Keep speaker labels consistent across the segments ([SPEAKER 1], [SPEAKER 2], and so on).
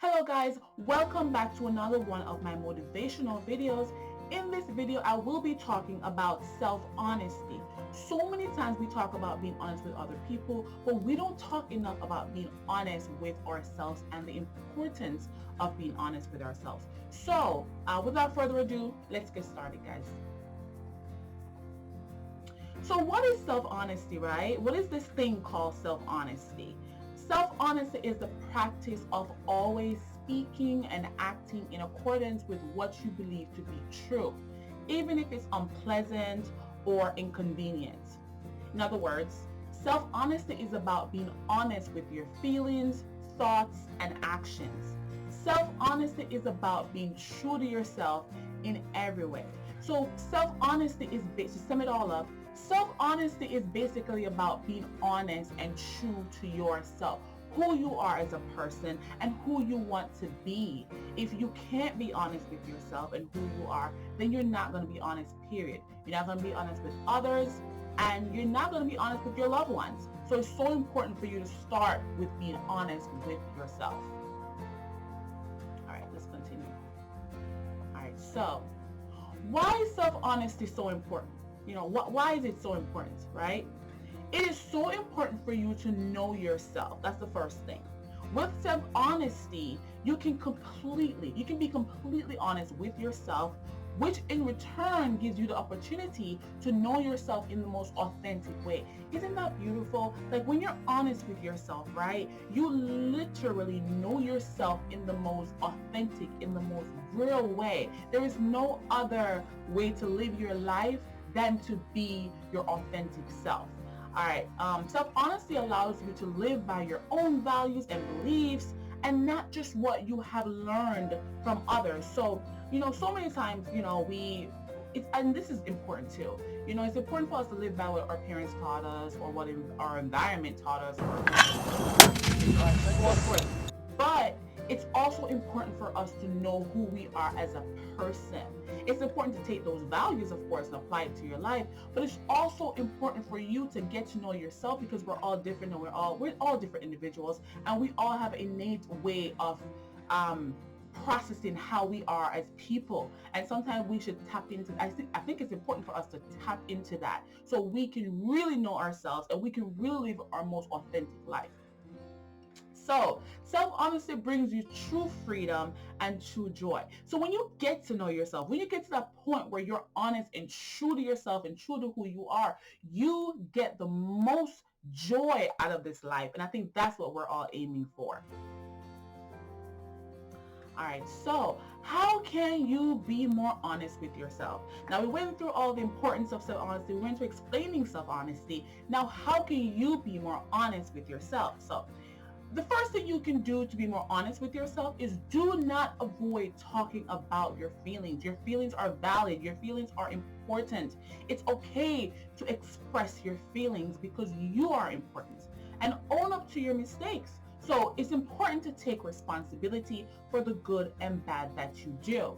[SPEAKER 1] Hello guys, welcome back to another one of my motivational videos. In this video, I will be talking about self-honesty. So many times we talk about being honest with other people, but we don't talk enough about being honest with ourselves and the importance of being honest with ourselves. So without further ado, let's get started, guys. So what is self-honesty, right? What is this thing called self-honesty? Self-honesty is the practice of always speaking and acting in accordance with what you believe to be true, even if it's unpleasant or inconvenient. In other words, self-honesty is about being honest with your feelings, thoughts, and actions. Self-honesty is about being true to yourself in every way. So self-honesty is, to sum it all up, self-honesty is basically about being honest and true to yourself, who you are as a person and who you want to be. If you can't be honest with yourself and who you are, then you're not going to be honest, period. You're not going to be honest with others, and you're not going to be honest with your loved ones. So it's so important for you to start with being honest with yourself. All right, let's continue. All right, so why is self-honesty so important? Why is it so important, right? It is so important for you to know yourself. That's the first thing. With self-honesty, you can be completely honest with yourself, which in return gives you the opportunity to know yourself in the most authentic way. Isn't that beautiful? Like when you're honest with yourself, right? You literally know yourself in the most authentic, in the most real way. There is no other way to live your life than to be your authentic self. All right, self-honesty allows you to live by your own values and beliefs and not just what you have learned from others. So, so many times, and this is important too. It's important for us to live by what our parents taught us or what our environment taught us, but it's also important for us to know who we are as a person. It's important to take those values, of course, and apply it to your life, but it's also important for you to get to know yourself, because we're all different and we're all different individuals, and we all have an innate way of processing how we are as people. And sometimes we should tap into, I think it's important for us to tap into that so we can really know ourselves and we can really live our most authentic life. So self-honesty brings you true freedom and true joy. So when you get to know yourself, when you get to that point where you're honest and true to yourself and true to who you are, you get the most joy out of this life. And I think that's what we're all aiming for. All right, so how can you be more honest with yourself? Now, we went through all the importance of self-honesty. We went through explaining self-honesty. Now, how can you be more honest with yourself? So the first thing you can do to be more honest with yourself is do not avoid talking about your feelings. Your feelings are valid. Your feelings are important. It's okay to express your feelings because you are important, and own up to your mistakes. So it's important to take responsibility for the good and bad that you do.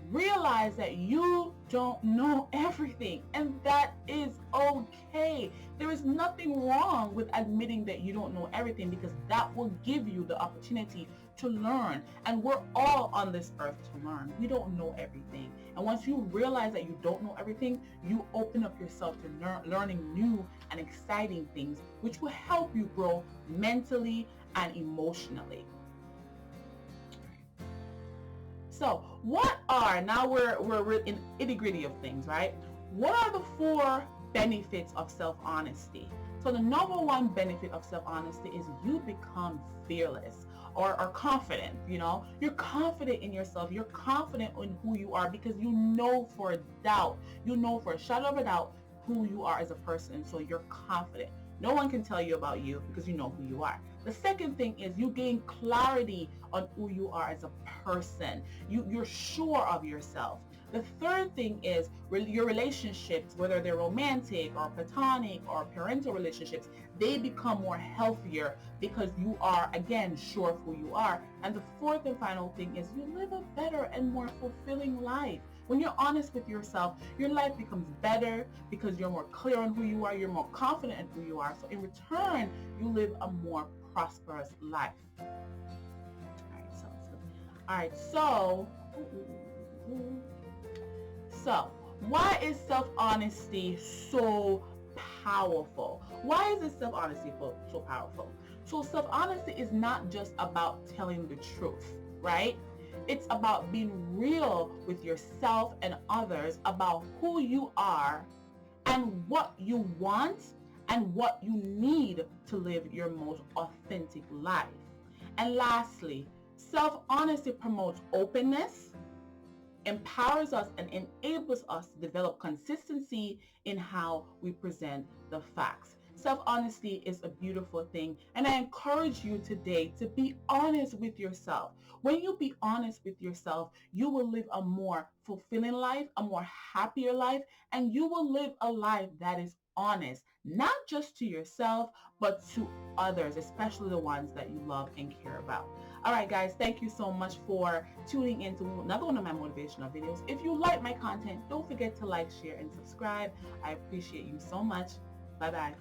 [SPEAKER 1] Realize that you don't know everything, and that is okay. There is nothing wrong with admitting that you don't know everything, because that will give you the opportunity to learn. And we're all on this earth to learn. We don't know everything. And once you realize that you don't know everything, you open up yourself to learning new and exciting things, which will help you grow mentally and emotionally. So now we're in nitty-gritty of things, right? What are the 4 benefits of self-honesty? So the number 1 benefit of self-honesty is you become fearless or confident. You're confident in yourself. You're confident in who you are because you know for a shadow of a doubt who you are as a person. So you're confident. No one can tell you about you because you know who you are. The second thing is you gain clarity on who you are as a person. You're sure of yourself. The third thing is your relationships, whether they're romantic or platonic or parental relationships, they become more healthier because you are, again, sure of who you are. And the fourth and final thing is you live a better and more fulfilling life. When you're honest with yourself, your life becomes better because you're more clear on who you are, you're more confident in who you are. So in return, you live a more prosperous life. All right, so All right, so why is self-honesty so powerful? Why is this self-honesty so powerful? So self-honesty is not just about telling the truth, right? It's about being real with yourself and others about who you are and what you want and what you need to live your most authentic life. And lastly, self-honesty promotes openness, empowers us, and enables us to develop consistency in how we present the facts. Self-honesty is a beautiful thing, and I encourage you today to be honest with yourself. When you be honest with yourself, you will live a more fulfilling life, a more happier life, and you will live a life that is honest, not just to yourself, but to others, especially the ones that you love and care about. All right, guys, thank you so much for tuning in to another one of my motivational videos. If you like my content, don't forget to like, share, and subscribe. I appreciate you so much. Bye-bye.